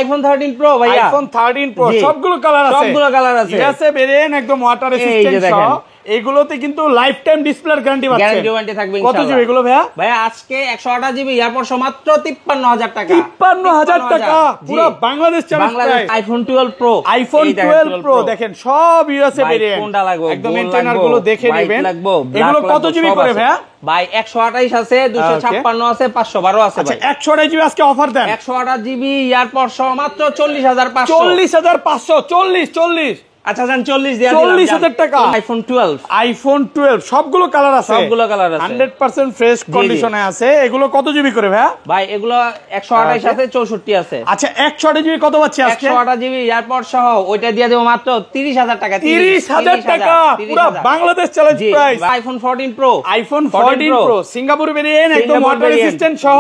IPhone 13 pro ভাইয়া, iPhone 13 pro সবগুলো colour আছে, সবগুলো কালার আছে। এটা আছে ভেরিয়েন্ট একদম ওয়াটার রেসিস্ট্যান্ট সহ। এগুলোতে কিন্তু লাইফ টাইম ডিসপ্লের গ্যারান্টি পাচ্ছেন। গ্যারান্টি ওয়ারেন্টি থাকবে ইনশাআল্লাহ। কত জিবি এগুলো ভাইয়া? ভাইয়া আজকে 128 জিবি এয়ারপড মাত্র 53000 টাকা। 53000 টাকা পুরো Bangladesh challenge price. IPhone 12 pro, iPhone 12 pro দেখেন সব ইউএসএ ভেরিয়েন্ট, কোনটা লাগবে একদম ইন্টারনাল গুলো দেখে নেবেন। এগুলো কত জিবি করে ভাইয়া? ভাই 128 আছে, 256 আছে, 512 আছে ভাই। আচ্ছা 128 জিবি আজকে অফার দেন। 128 জিবি এয়ারপড সহ মাত্র 40500। 40500 40। আচ্ছা জান 40 দিয়া দিলাম। 40000 টাকা আইফোন 12। আইফোন 12 সবগুলো কালার আছে, সবগুলো কালার আছে, 100% ফ্রেশ কন্ডিশনে আছে। এগুলো কত জিবি করে ভাইয়া? ভাই এগুলো 128 আছে, 64 আছে। আচ্ছা 128 জিবি কত পাচ্ছি আজকে? 128 জিবি এয়ারপড সহ ওইটা দিয়ে দেব মাত্র 30000 টাকা। 30000 টাকা পুরো Bangladesh challenge price. IPhone 14 pro, iPhone 14 pro Singapore variant একদম ওয়াটার রেসিস্ট্যান্ট সহ।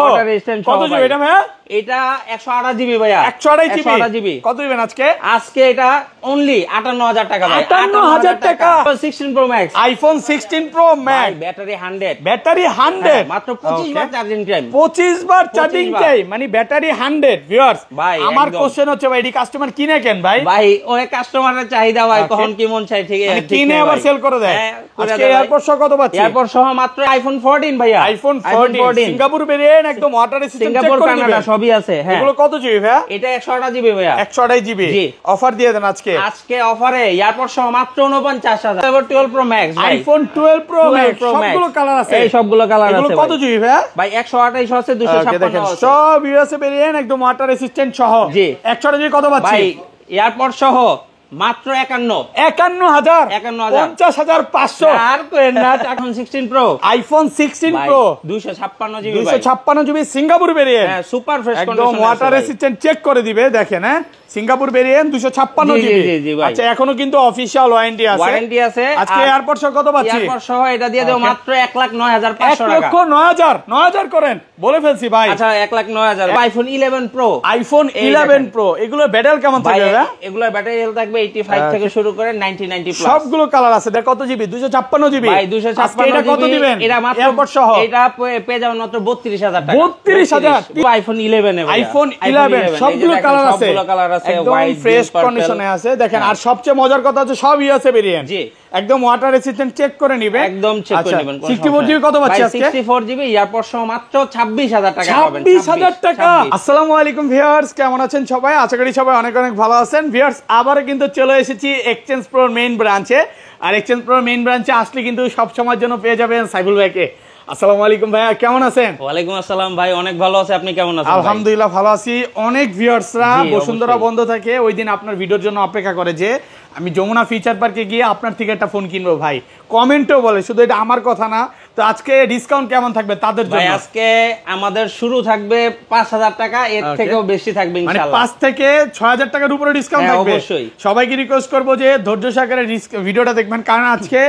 কত জিবি এটা ভাইয়া? এটা 128 জিবি ভাইয়া। 128 জিবি কত দিবেন আজকে? আজকে এটা অনলি 58000 টাকা ভাই। 58000 টাকা। 16 Pro Max, iPhone 16 Pro max, battery 100, battery 100, মাত্র 25 বার চার্জিং টাইম। 25 বার চার্জিং টাইম, মানে ব্যাটারি 100। ভিউয়ার্স ভাই আমার কোশ্চেন হচ্ছে ভাই, এডি কাস্টমার কিনে কেন ভাই? ভাই ওই কাস্টমারের চাহিদা ভাই, কখন কি মন চাই ঠিক আছে, কিনে আবার সেল করে দেয়। আজকে এয়ারপড সহ কত পাচ্ছি? এয়ারপড সহ মাত্র আইফোন 14 ভাইয়া। আইফোন 14 সিঙ্গাপুর ভেরিয়েন্ট একদম ওয়াটার রেসিস্ট্যান্ট, সিঙ্গাপুর কানাডা সবই আছে। হ্যাঁ এগুলো কত জিবি ভাইয়া? এটা 128 জিবি ভাইয়া। 128 জিবি অফার দিয়ে দেন আজকে। আজকে অফারে এয়ারপড সহ মাত্র 49000। 12 pro Max, iPhone 12 pro max সবগুলো কালার আছে, এই সবগুলো কালার আছে। এগুলো কত জিবি ভাইয়া? ভাই 128 আছে, 256 আছে, সব ইউএসএ ভেরিয়েন্ট একদম ওয়াটার রেসিস্ট্যান্ট সহ। জি 128 জিবি কত পাচ্ছি? ভাই এয়ারপড সহ মাত্র 51500 50500 আর কোন না। এখন 16 pro, iPhone 16 pro 256 GB, 256 GB Singapore variant, হ্যাঁ সুপার ফ্রেশ একদম কন্ডিশন, ওয়াটার রেসিস্ট্যান্ট চেক করে দিবে দেখেন। হ্যাঁ সিঙ্গাপুর ভেরিয়েন্ট 256 জিবি। আচ্ছা এখনো কিন্তু অফিশিয়াল ওয়ারেন্টি আছে। আজকে এয়ারপড সহ কত পাচ্ছি? এয়ারপড সহ এটা দিয়ে দেব মাত্র 1,09,500 টাকা। 1,09,000 করেন বলে ফেলছি ভাই। আচ্ছা 1,09,000। আইফোন 11 প্রো, আইফোন 11 প্রো এগুলোর ব্যাটারি কেমন থাকবে ভাই? এগুলোর ব্যাটারি হেলথ থাকবে 85 থেকে শুরু করে 90 প্লাস। সবগুলো কালার আছে। দেখ কত জিবি? 256 জিবি ভাই 256 এটা কত দিবেন? এটা মাত্র এয়ারপড সহ এটা পেয়ে যাবেন মাত্র 32000 টাকা। 32000 আইফোন 11 ভাই। আইফোন 11 সবগুলো কালার আছে, সবগুলো কালার আছে, একদম ফ্রেশ কন্ডিশনে আছে দেখেন। আর সবচেয়ে মজার কথা হচ্ছে সব ইউএসএ ভেরিয়েন্ট, জি একদম ওয়াটার রেসিস্ট্যান্ট চেক করে নিবেন, একদম চেক করে নেবেন। 64 জিবি কত পাচ্ছি আজকে? 64 জিবি এয়ারপড সহ মাত্র 26000 টাকা পাবেন। 26000 টাকা। আসসালামু আলাইকুম ভিউয়ার্স, কেমন আছেন সবাই? আশা করি সবাই অনেক অনেক ভালো আছেন। ভিউয়ার্স আবারো কিন্তু চলে এসেছি এক্সচেঞ্জ প্রোর মেইন ব্রাঞ্চে। আর এক্সচেঞ্জ প্রোর মেইন ব্রাঞ্চে আসলে কিন্তু সব সময়ের জন্য পেয়ে যাবেন সাইফুল ভাইকে। আসসালামু আলাইকুম ভাইয়া, কেমন আছেন? ওয়ালাইকুম আসসালাম ভাই, অনেক ভালো আছি, আপনি কেমন আছেন? আলহামদুলিল্লাহ ভালো আছি। অনেক ভিউয়ার্সরা বসুন্ধরা বন্ধ থাকে ওই দিন আপনার ভিডিওর জন্য অপেক্ষা করে যে আমি যমুনা ফিচার পার্কে গিয়ে আপনার থেকে একটা ফোন কিনবো ভাই। কমেন্টও বলে, শুধু এটা আমার কথা না। তো আজকে ডিসকাউন্ট কেমন থাকবে তাদের জন্য? আজকে আমাদের শুরু থাকবে 5000 টাকা, এর থেকেও বেশি থাকবে ইনশাআল্লাহ। 5 থেকে 6000 টাকার উপরে ডিসকাউন্ট থাকবে। অবশ্যই সবাইকে রিকোয়েস্ট করবো যে ধৈর্য সহকারে ভিডিওটা দেখবেন, কারণ আজকে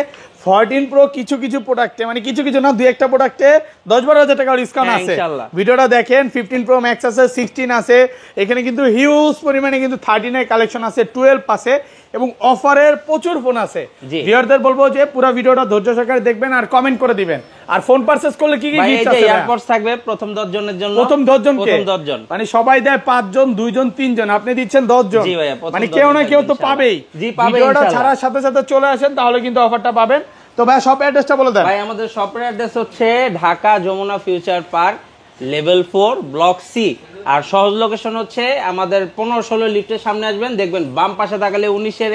14 প্রো কিছু প্রোডাক্টে, মানে কিছু না, দুই একটা প্রোডাক্টে 10-12 টাকা ডিসকাউন্ট আছে। ভিডিওটা দেখেন। 15 প্রো ম্যাক্স আছে, 16 আছে, এখানে কিন্তু হিউজ পরিমাণে কিন্তু 13 এর কালেকশন আছে, 12 আছে এবং অফারের প্রচুর ফোন আছে। ভিউয়ারদের বলবো যে পুরো ভিডিওটা ধৈর্য সহকারে দেখবেন আর কমেন্ট করে দিবেন। আর ফোন পারচেজ করলে কি কি গিফট আছে? এয়ারপডস থাকবে প্রথম 10 জনের জন্য। প্রথম 10 জনকে, 10 জন, মানে সবাই দেয় 5 জন, 2 জন, 3 জন, আপনি দিচ্ছেন 10 জন। মানে কেউ না কেউ তো পাবেই। ভিডিওটা ছাড়ার সাথে সাথে চলে আসেন, তাহলে কিন্তু অফারটা পাবেন। তো ভাই শপ অ্যাড্রেসটা বলে দেন। ভাই আমাদের শপের অ্যাড্রেস হচ্ছে Dhaka Jamuna Future Park level 4 block C. আর সহজ লোকেশন হচ্ছে আমাদের 15-16 লিফটের সামনে আসবেন, দেখবেন বাম পাশে তাকালে 19 এর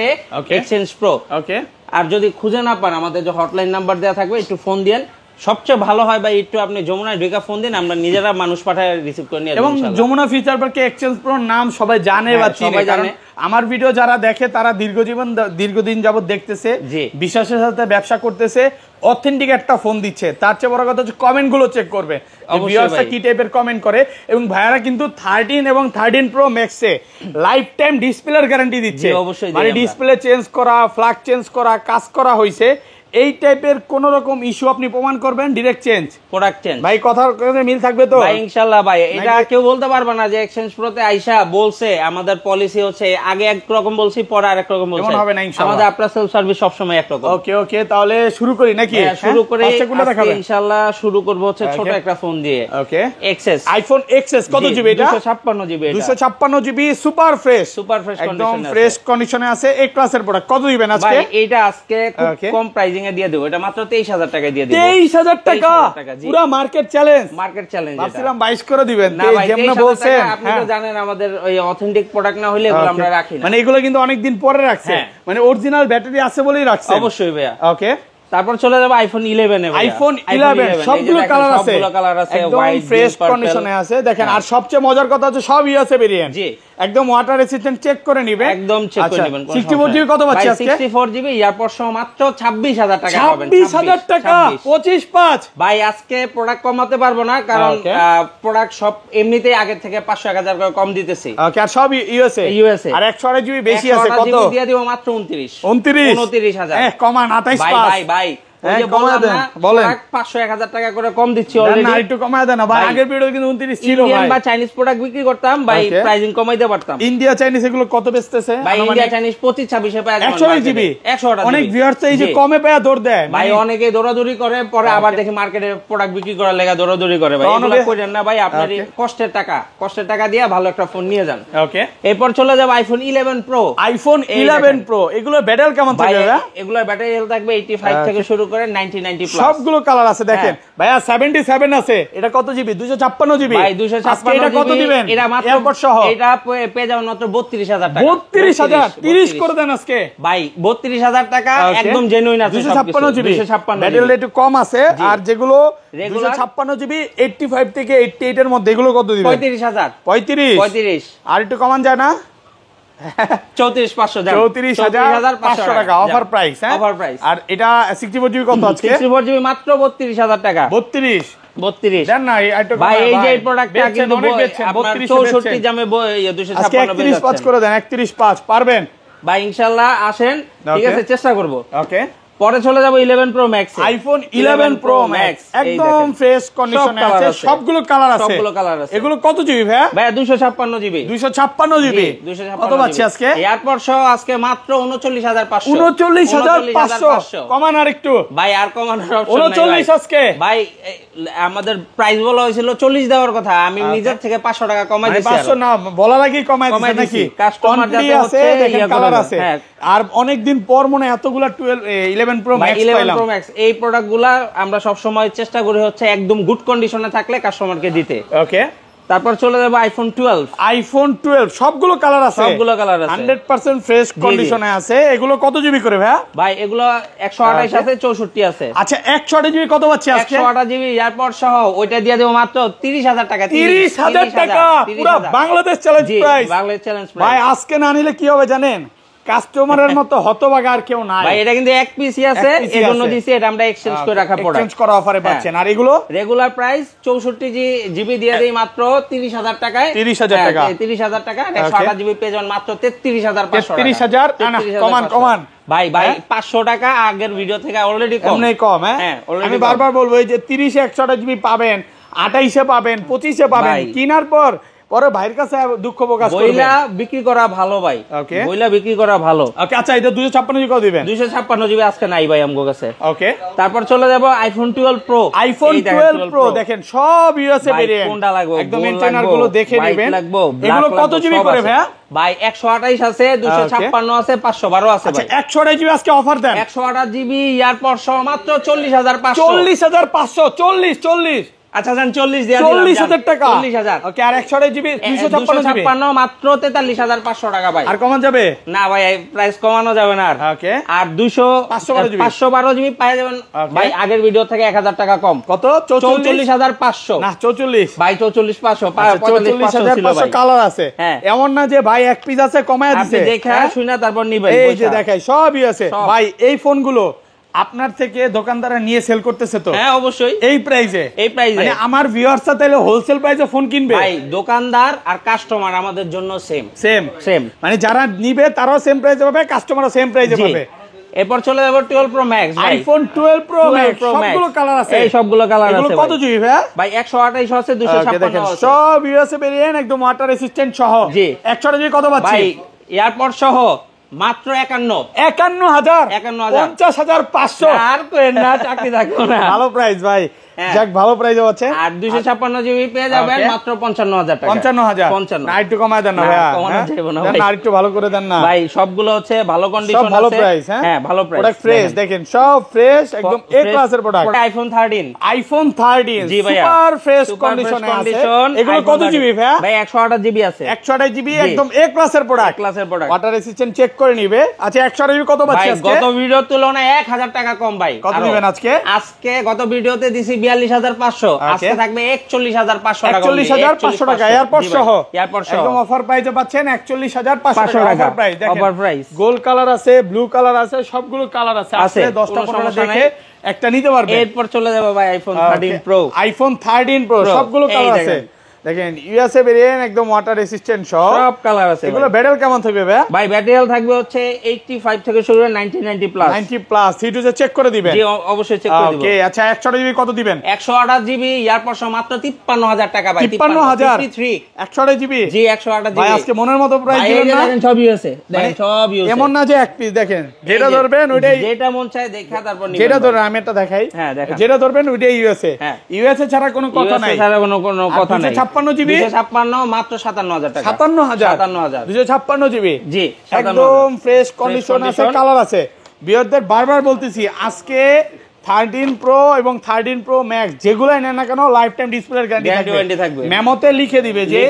এক্সচেঞ্জ প্রো। ওকে। আর যদি খুঁজে না পান আমাদের যে হটলাইন নাম্বার দেওয়া থাকবে, একটু ফোন দেন। সবচেয়ে ভালো হয় ভাই একটু আপনি যমুনায় ঢুকে ফোন দিন, আমরা নিজেরা মানুষ পাঠায় রিসিভ করে নিয়ে আসব। এবং যমুনা ফিচার পার্কে এক্সচেঞ্জ প্রো নাম সবাই জানে বা চিনে, কারণ আমার ভিডিও যারা দেখে তারা দীর্ঘদিন যাবত দেখতেছে, বিশ্বাসের সাথে ব্যবসা করতেছে, অথেন্টিক একটা ফোন দিচ্ছে। তার চেয়ে বড় কথা হচ্ছে কমেন্ট গুলো চেক করবে, ভিউয়ার্সরা কি টাইপের কমেন্ট করে। এবং ভাইয়ারা কিন্তু 13 এবং 13 প্রো ম্যাক্সে লাইফ টাইম ডিসপ্লের গ্যারান্টি দিচ্ছে, মানে ডিসপ্লে চেঞ্জ করা, ফ্ল্যাগ চেঞ্জ করা, কাজ করা হয়েছে, এই টাইপের কোন রকম ইস্যু আপনি প্রমাণ করবেন, ডাইরেক্ট চেঞ্জ, প্রোডাক্ট চেঞ্জ। ভাই কথার কথা মিল থাকবে তো ভাই? ইনশাআল্লাহ ভাই, এটা কেউ বলতে পারবে না যে এক্সচেঞ্জ প্রোতে আইসা বলছে আমাদের পলিসি হচ্ছে আগে এক রকম বলছি পরে আরেক রকম বলছি, এমন হবে না ইনশাআল্লাহ। আমাদের আফটার সেল সার্ভিস সব সময় এক রকম। ওকে ওকে, তাহলে শুরু করি নাকি? শুরু করে আজকে ইনশাআল্লাহ শুরু করব হচ্ছে ছোট একটা ফোন দিয়ে। ওকে, এক্সএস, আইফোন এক্সএস কত জিবি এটা? 256 GB. 256 GB, super fresh, super fresh একদম ফ্রেশ কন্ডিশনে আছে, এ ক্লাসের প্রোডাক্ট। কত দিবেন আজকে? ভাই এটা আজকে খুব কম প্রাইসিং এ দিয়ে দেব, এটা মাত্র 23000 টাকায় দিয়ে দেব। 23000 টাকা, পুরো মার্কেট চ্যালেঞ্জ। মার্কেট চ্যালেঞ্জ, ভাবছিলাম 22 করে দিবেন, না ভাই যেমন বলছেন। আপনি তো জানেন আমাদের ওই অথেন্টিক প্রোডাক্ট না হইলে এগুলো আমরা রাখি না, মানে এগুলো কিন্তু অনেক দিন পরে রাখছে, মানে অরিজিনাল ব্যাটারি আছে বলেই রাখছে। অবশ্যই ভাইয়া। ওকে, তারপর চলে যাবে আইফোন 11 এ। আইফোন 11 সবগুলো কালার আছে, সবগুলো কালার আছে, একদম ফ্রেশ কন্ডিশনে আছে। দেখেন, আর সবচেয়ে মজার কথা হচ্ছে সব ইউএসএ ভেরিয়েন্ট, জি একদম ওয়াটার রেসিস্ট্যান্ট, চেক করে নেবেন, একদম চেক করে নেবেন। 64 জিবি কত পাচ্ছি আজকে? 64 জিবি এয়ারপড সহ মাত্র 26000 টাকা পাবেন। 26000 টাকা, 25.5। ভাই আজকে প্রোডাক্ট কমাতে পারবো না, কারণ প্রোডাক্ট সব এমনিতেই আগের থেকে 500-1000 করে কম দিতেছি। ওকে, আর সব ইউএসএ, আর 128 জিবি বেশি আছে। কত দিয়ে দিব? মাত্র 29000। 29000 কমান 28.5। ভাই ওই যে বললাম না, বলেন 500-1000 টাকা করে কম দিচ্ছি অলরেডি। না একটু কমায় দেন না ভাই, আগের ভিডিও কিন্তু 29 ছিল ভাই। ইন্ডিয়ান বা চাইনিজ প্রোডাক্ট বিক্রি করতাম ভাই, প্রাইসিং কমাইতে পারতাম। ইন্ডিয়া চাইনিজ এগুলো কত বেচতেছে ভাই? ইন্ডিয়া চাইনিজ 25-26 এ পায়, 128 জিবি। 128 অনেক ভিউয়ার্স এই যে কমে পায় দৌড় দেয় ভাই, অনেকে দৌড়াদৌড়ি করে, পরে আবার দেখি মার্কেটে প্রোডাক্ট বিক্রি করার লাগা দৌড়াদৌড়ি করে। ভাই এগুলো করেন না ভাই, আপনার কষ্টের টাকা দিয়ে ভালো একটা ফোন নিয়ে যান। ওকে, এরপর চলে যাব আইফোন 11 প্রো। আইফোন 11 প্রো, এগুলো ব্যাটারি কেমন থাকবে ভাই? এগুলোর ব্যাটারি হেলথ থাকবে 85 থেকে শুরু করে 90 প্লাস, সবগুলো কালার আছে। দেখেন ভাইয়া 77 আছে, এটা কত জিবি? 256 জিবি। ভাই 256 এটা কত দিবেন? এটা মাত্র এয়ারপড সহ এটা পেয়ে যাবেন মাত্র 32000 টাকা। 32000, 30 করে দেন আজকে ভাই। 32000 টাকা একদম জেনুইন আছে। 256 জিবি, ব্যাটারি একটু কম আছে। আর যেগুলো 256 জিবি 85 থেকে 88 এর মধ্যে, এগুলো কত দিবেন? 35000। 35। আর একটু কমান যায় না? 34500 টাকা অফার প্রাইস। Offer price. আর এটা 64 জিবি কত আজকে? 64 জিবি মাত্র 32000 টাকা। 32 দেন না একটু ভাই, এই যে প্রোডাক্টটা কিন্তু আপনার 64 জামে 256 31.5 করে দেন। 31.5 পারবেন ভাই? ইনশাআল্লাহ আসেন, ঠিক আছে, চেষ্টা করব। ওকে, পরে চলে যাব 11 pro Max. IPhone 11 pro max একদম ফ্রেশ কন্ডিশনে আছে, সবগুলো কালার আছে। এগুলো কত জিবি ভাই? ভাই 256 জিবি। 256 জিবি কত পাচ্ছি আজকে? এয়ারপড সহ আজকে মাত্র 39500। 39500 কমান আর একটু ভাই, আর কমানোর অপশন নাই 39 আজকে ভাই। আমাদের প্রাইস বলা হয়েছিল 40 দেওয়ার কথা, আমি নিজের থেকে 500 টাকা কমাই দিয়েছি। 500 না বলার আগেই কমাই দিয়েছি নাকি? কাস্টমার যাতে হচ্ছে দেখেন কালার আছে। আর অনেক দিন পর মনে এতগুলা 11 প্রো ম্যাক্স পাইলাম। 11 প্রো ম্যাক্স এই প্রোডাক্টগুলা আমরা সব সময় চেষ্টা করি হচ্ছে একদম গুড কন্ডিশনে থাকলে কাস্টমারকে দিতে। ওকে, তারপর চলে যাবে আইফোন 12। আইফোন 12 সবগুলো কালার আছে, 100% ফ্রেশ কন্ডিশনে আছে। এগুলো কত জিবি করে ভাই? ভাই এগুলো 128 আছে, 64 আছে। আচ্ছা 128 জিবি কত পাচ্ছি আজকে? 128 জিবি এয়ারপড সহ ওইটা দিয়ে দেব মাত্র 30000 টাকা। 30000 টাকা পুরো Bangladesh challenge price. Bangladesh challenge price ভাই আজকে না নিলে কি হবে জানেন? কাস্টমারের মতো হতভাগা আর কেউ নাই ভাই। এটা কিন্তু এক পিসি আছে, এজন্য দিছি, এটা আমরা এক্সচেঞ্জ করে রাখা প্রোডাক্ট, এক্সচেঞ্জ করা অফারে পাচ্ছেন। আর এগুলো রেগুলার প্রাইস 64 জিবি দিয়ে দেই মাত্র 30000 টাকায়। 30000 টাকা, 30000 টাকা। 128 জিবি পেয়ে যাবেন মাত্র 33500 টাকা। 33000 না কমান ভাই 500 টাকা আগের ভিডিও থেকে অলরেডি কম। অনেক কম। হ্যাঁ আমি বারবার বলবো এই যে 30 এ 128 জিবি পাবেন, 28 এ পাবেন, 25 এ পাবেন। কেনার পরে ভাইয়ের কাছে দুঃখ প্রকাশ করবেন। বইলা বিক্রি করা ভালো ভাই, বইলা বিক্রি করা ভালো। ওকে, আচ্ছা এটা 256 জিবি কত দিবেন? 256 জিবি আজকে নাই ভাই আমগো কাছে। ওকে, তারপর চলে যাব আইফোন 12 প্রো। আইফোন 12 প্রো দেখেন সব ইউএসএ ভেরিয়েন্ট। কোনটা লাগবে একদম ইন্টারনাল গুলো দেখে নেবেন। এগুলো কত জিবি করে ভাই? ভাই 128 আছে, 256 আছে, 512 আছে ভাই। আচ্ছা 128 জিবি আজকে অফার দেন। 128 জিবি এয়ারপড সহ মাত্র 40500। 40500 40 আচ্ছা জান 40 দিয়া দিলাম। 40000 টাকা। 40000। ওকে, আর 128 জিবি 256 মাত্র 43500 টাকা ভাই। আর কমান যাবে না ভাই, প্রাইস কমানো যাবে না আর। ওকে, আর 512 জিবি পাওয়া যাবেন ভাই আগের ভিডিও থেকে 1000 টাকা কম। কত? 44500 না 44 ভাই, 44500 45500 ছিল ভাই। কালার আছে, এমন না যে ভাই এক পিস আছে কমায় দিছে। আপনি দেখে শুনে তারপর নিবেন। এই যে দেখাই সবই আছে ভাই। এই ফোনগুলো আপনার থেকে দোকানদাররা নিয়ে সেল করতেছে তো? হ্যাঁ অবশ্যই এই প্রাইসে। মানে আমার ভিউয়ার্সরা তাহলে হোলসেল প্রাইসে ফোন কিনবে ভাই। দোকানদার আর কাস্টমার আমাদের জন্য সেম। মানে যারা নিবে তারাও সেম প্রাইসে পাবে, কাস্টমারও সেম প্রাইসে পাবে। এরপর চলে যাব 12 প্রো ম্যাক্স ভাই, আইফোন 12 প্রো ম্যাক্স সবগুলো কালার আছে, এই সবগুলো কালার আছে। কত জিবি ভাই? ভাই 128 আছে, 256 আছে, সব ইউএসএ ভেরিয়েন্ট, একদম ওয়াটার রেসিস্ট্যান্ট সহ। জি 128 জিবি কত পাচ্ছি ভাই? এয়ারপড সহ মাত্র 51500 50500 আর কোয়েন না, চাকরি থাকবো না। ভালো প্রাইস ভাই, যাক ভালো প্রাইসে পাচ্ছে। আর 256 জিবি পেয়ে যাবেন মাত্র 55000 টাকা। 55000 না, একটু কমায় দেন না ভাই, কমানো যাবে না ভাই, না আরেকটু ভালো করে দেন না ভাই। সবগুলো হচ্ছে ভালো কন্ডিশন আছে, ভালো প্রাইস। হ্যাঁ ভালো প্রাইস, প্রোডাক্ট ফ্রেশ, দেখেন সব ফ্রেশ, একদম এ ক্লাসের প্রোডাক্ট। আইফোন 13 জি ভাই, সুপার ফ্রেশ কন্ডিশনে আছে। এগুলো কত জিবি ভাই? ভাই 128 জিবি আছে, 128 জিবি একদম এ ক্লাসের প্রোডাক্ট, ওয়াটার রেসিস্ট্যান্ট চেক করে নিবে। আচ্ছা 128 জিবি কত পাচ্ছি আজকে? গত ভিডিওর তুলনায় 1000 টাকা কম ভাই। কত দিবেন আজকে? আজকে গত ভিডিওতে দিছি 42500, আজকে থাকবে 41500 টাকা। 41500 টাকা এয়ারপড সহ, একদম অফার প্রাইসে পাচ্ছেন 41500 টাকা অফার প্রাইস। দেখেন অফার প্রাইস, গোল্ড কালার আছে, ব্লু কালার আছে, সবগুলো কালার আছে। আসলে 10টা 15টা দেখে একটা নিতে পারবেন। এরপর চলে যাব ভাই আইফোন 13 প্রো। আইফোন 13 প্রো সবগুলো কালার আছে, দেখেন ইউএসএ ভেরিয়েন্ট, একদম ওয়াটার রেসিস্ট্যান্ট সব কালার আছে। এগুলো ব্যাটারি কেমন থাকবে ভাই? ভাই ব্যাটারি থাকবে হচ্ছে 85 থেকে শুরু করে 90 প্লাস। 90 প্লাস সিটুজে চেক করে দিবেন? জি অবশ্যই চেক করে দিব। ওকে আচ্ছা 128 জিবি কত দিবেন? 128 জিবি এয়ারপড সহ মাত্র 53000 টাকা ভাই। 53000 128 জিবি? জি 128 জিবি ভাই আজকে মনের মতো প্রাইস দিলেন না? দেখেন সব ইউএসএ, দেখেন সব ইউএসএ, এমন না যে এক পিস। দেখেন যেটা ধরবেন ওইটাই, যেটা মন চায় দেখা তারপর নিবেন। যেটা ধরবেন আমি একটা দেখাই, হ্যাঁ দেখেন, যেটা ধরবেন ওইটাই ইউএসএ। ইউএসএ ছাড়া কোনো কথা নাই, ইউএসএ ছাড়া কোনো কথা নাই। 256 জিবি, 256 মাত্র 57000 টাকা। 57000 256 জিবি জি, একদম ফ্রেশ কন্ডিশন আছে, কালার আছে। বিয়ারদের বারবার বলতেছি আজকে 13 প্রো এবং 13 প্রো ম্যাক্স যেগুলাই নেন না কেন লাইফ টাইম ডিসপ্লের গ্যারান্টি থাকবে। মেমোতে লিখে দিবে যে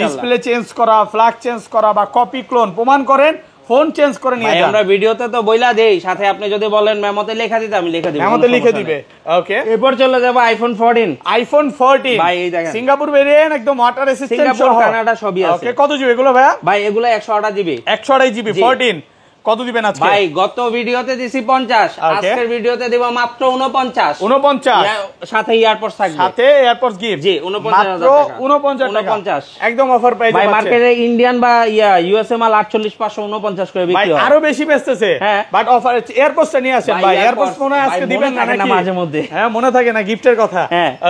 ডিসপ্লে চেঞ্জ করা, ফ্ল্যাগ চেঞ্জ করা বা কপি ক্লোন প্রমাণ করেন, ফোন চেঞ্জ করে নিয়ে যান। আমরা ভিডিওতে তো বইলা দেই, সাথে আপনি যদি বলেন মেমোতে লেখা দিতে আমি লিখে দিব, মেমোতে লিখে দিবে। ওকে এরপর চলে যাব আইফোন 14। আইফোন 14 ভাই এই দেখেন সিঙ্গাপুর ভেরিয়েন্ট, একদম ওয়াটার রেসিস্ট্যান্ট সহ, সিঙ্গাপুর কানাডা সবই আছে। ওকে কত জিবি এগুলো ভাই? ভাই এগুলো 128 জিবি, 128 জিবি 14 কত দিবেন আজকে? ভাই গত ভিডিওতে দিছি 50, আজকের ভিডিওতে দিব মাত্র 49 সাথে এয়ারপডস থাকবে, সাথে এয়ারপডস গিফট। জি 49000 টাকা, 49 একদম অফার প্রাইস। ভাই মার্কেটে ইন্ডিয়ান বা ইউএসএ মাল 48549 করে বিক্রি হয়, আরো বেশি বেচতেছে। বাট অফার এয়ারপডসটা নিয়ে আসেন ভাই, এয়ারপডস মনে হয় আজকে দিবেন না নাকি? মাঝে মধ্যে হ্যাঁ মনে থাকে না গিফটের কথা।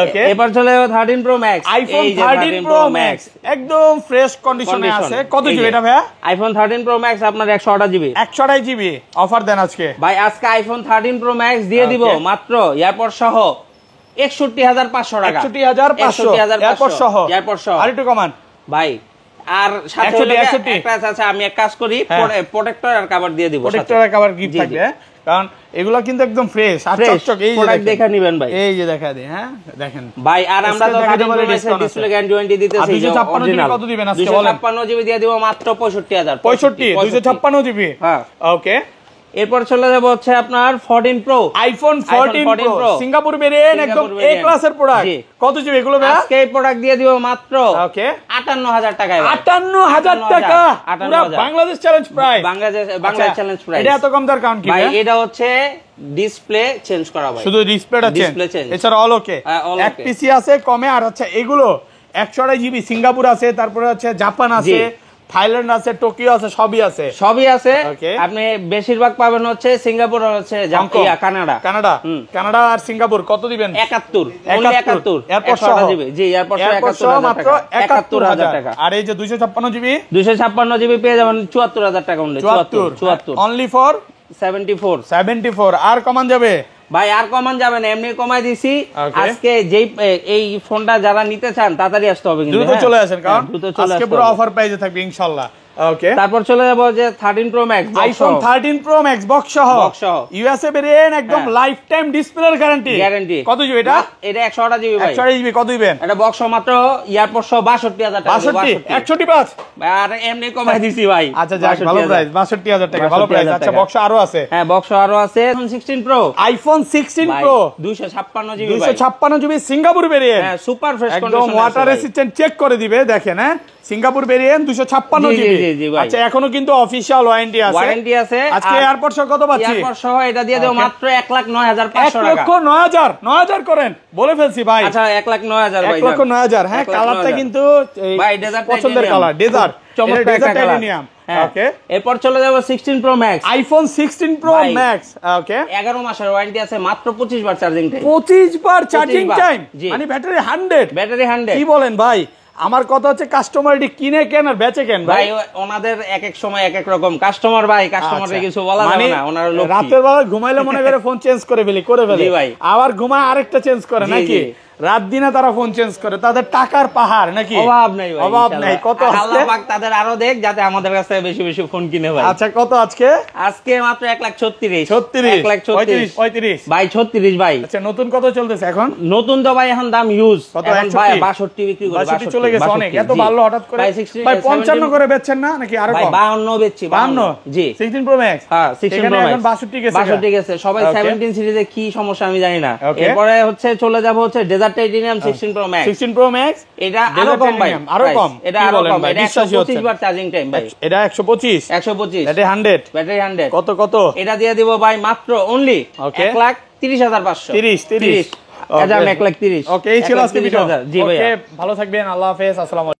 ওকে এবার চলে 13 pro Max. IPhone 13 pro max একদম ফ্রেশ কন্ডিশনে আছে। কত জিবি এটা ভাই? আইফোন 13 প্রো ম্যাক্স আপনার 128 জিবি, 128 জিবি অফার দেন আজকে ভাই। আজকে আইফোন 13 প্রো ম্যাক্স দিয়ে দিব মাত্র এয়ারপড সহ 61500 টাকা। 61500 এয়ারপড সহ আর একটু কমান ভাই। আর সাথে একটা আছে, আমি এক কাজ করি প্রোটেক্টর আর কভার দিয়ে দিব, প্রোটেক্টর আর কভার গিফট থাকবে, কারণ এগুলো কিন্তু একদম ফ্রেশ আর চকচক। এই প্রোডাক্ট দেখা নেবেন ভাই, এই যে দেখা দেই। হ্যাঁ দেখেন ভাই, আর আমরা তো ডিসপ্লে গ্যারান্টি দিতেছি। 256 জিবি কত দিবেন আজকে বলেন? 256 জিবি দিয়ে দিব মাত্র 65000। 256 জিবি। হ্যাঁ ওকে এরপর চলে যাব হচ্ছে আপনার 14 pro. IPhone 14 pro Singapore variant, একদম এ ক্লাসের প্রোডাক্ট। কত জিবি এগুলো ভাই? আজকে এই প্রোডাক্ট দিয়ে দিব মাত্র ওকে 58000 টাকায়। 58000 টাকা পুরো Bangladesh challenge price. Bangladesh challenge price. এটা এত কম দাম কারণ কি ভাই? এটা হচ্ছে ডিসপ্লে চেঞ্জ করা ভাই, শুধু ডিসপ্লেটা চেঞ্জ, এছাড়া অল ওকে। এক পিসি আছে কমে, আর হচ্ছে এগুলো 128 জিবি সিঙ্গাপুর আছে, তারপরে হচ্ছে জাপান আছে, থাইল্যান্ড আছে, টোকিও আছে, সবই আছে। আপনি বেশিরভাগ পাবেন হচ্ছে সিঙ্গাপুর আর হচ্ছে কানাডা আর সিঙ্গাপুর। কত দিবেন? 71 এয়ারপড সহ জিবি। জি এয়ারপড সহ মাত্র 71000 টাকা। আর এই যে 256 জিবি পেয়ে যাবেন 74000 টাকা অনলি। 74 অনলি ফর 74 আর কমান যাবে ভাই? আর কমান যাবে না, এমনি কমাই দিছি। আজকে যেই এই ফোনটা যারা নিতে চান তাড়াতাড়ি আসতে হবে, কিন্তু দ্রুত চলে আসেন, কারণ আজকে পুরো অফার প্রাইসে থাকবে ইনশাআল্লাহ। ওকে তারপর চলে যাব যে 13 pro Max, iPhone 13 pro max box সহ ইউএসএ ভেরিয়েন্ট, একদম লাইফ টাইম ডিসপ্লের গ্যারান্টি। কত জিবি এটা? এটা 128 জিবি ভাই। 128 জিবি কত দিবেন? এটা বক্স মাত্র এয়ারপড সহ 62000 টাকা। 165 আর এমনি কমাই দিছি ভাই। আচ্ছা যাক ভালো প্রাইস, 62000 টাকা ভালো প্রাইস। আচ্ছা বক্স আরো আছে? হ্যাঁ বক্স আরো আছে। IPhone 16 pro, iPhone 16 pro 256 GB ভাই, 256 জিবি সিঙ্গাপুর ভেরিয়েন্ট। হ্যাঁ সুপার ফ্রেশ কন্ডিশন, একদম ওয়াটার রেসিস্ট্যান্ট চেক করে দিবে। দেখেন হ্যাঁ সিঙ্গাপুর ভেরিয়েন্ট 256 জিবি। আচ্ছা এখনো কিন্তু অফিশিয়াল ওয়ারেন্টি আছে। আজকে এয়ারপড সহ কত পাচ্ছি? এয়ারপড সহ এটা দিয়ে দেব মাত্র 1,09,500 টাকা। 1,09,000 করেন বলে ফেলছি ভাই। আচ্ছা 1,09,000 ভাই। 1,09,000 হ্যাঁ কালারটা কিন্তু ভাই পছন্দের কালার, ডেজার্ট টাইটেনিয়াম। ওকে এরপর চলে যাব 16 Pro Max, iPhone 16 Pro Max. Okay 11 মাসের ওয়ারেন্টি আছে, মাত্র 25 বার চার্জিং টাইম। 25 বার চার্জিং 25 বার, টাইম, জি। মানে ব্যাটারি 100, ব্যাটারি 100। কি বলেন ভাই? আমার কথা হচ্ছে কাস্টমার এটি কিনে কেন আর বেচে কেন ভাই? ভাই ওনাদের এক এক সময় এক এক রকম কাস্টমার, ভাই কাস্টমারকে কিছু বলা যাবে না, ওনার লোক রাতের বেলা ঘুমাইলে মনে করে ফোন চেঞ্জ করে ফেলে জি ভাই। আবার ঘুমায় আরেকটা চেঞ্জ করে জি, নাকি? জি। রাত দিনে তারা ফোন চেঞ্জ করে, তাদের টাকার পাহাড় নাকি? অভাব নাই ভাই, অভাব নাই। কত ইনশাআল্লাহ। আজকে? আল্লাহ পাক তাদের আরো দেখ যাতে আমাদের কাছ থেকে বেশি বেশি ফোন কিনে ভাই। আচ্ছা কত আজকে? আজকে মাত্র 1,36,000। 36 1,36,000 35 ভাই, 36 ভাই। আচ্ছা নতুন কত চলতেছে এখন? নতুন তো ভাই এখন দাম ইউজ, কত? এখন ভাই 61? 62 বিক্রি করে, 62 চলে গেছে অনেক, এত জি। ভালো হঠাৎ করে ভাই 60 ভাই 55 করে বেচছেন না নাকি আরো ভাই কম? 52 বেচছি, 52 জি। 16 প্রো ম্যাক্স, হ্যাঁ 16 প্রো এখন ম্যাক্স 62 গেছে 62 গেছে সবাই। Okay. 17 সিরিজে কি সমস্যা আমি জানি না। Okay. এরপরে হচ্ছে চলে যাব হচ্ছে dessert titanium 16 Pro max. 16 Pro max এটা আরো কম ভাই, আরো কম, এটা কি আরো বলেন কম, ভাই? এটা বিশ্বাসই হচ্ছে 125 না। বার চার্জিং টাইম ভাই, এটা 125, 125 এটা 100, ব্যাটারি 100। কত কত? এটা দিয়ে দিব ভাই মাত্র অনলি Okay. 1,30,500। 30 এটা 1,30,000। ওকে এই ছিল আজকে ভিডিও। জি ভাই। ওকে ভালো থাকবেন, আল্লাহ হাফেজ, আসসালামু আলাইকুম।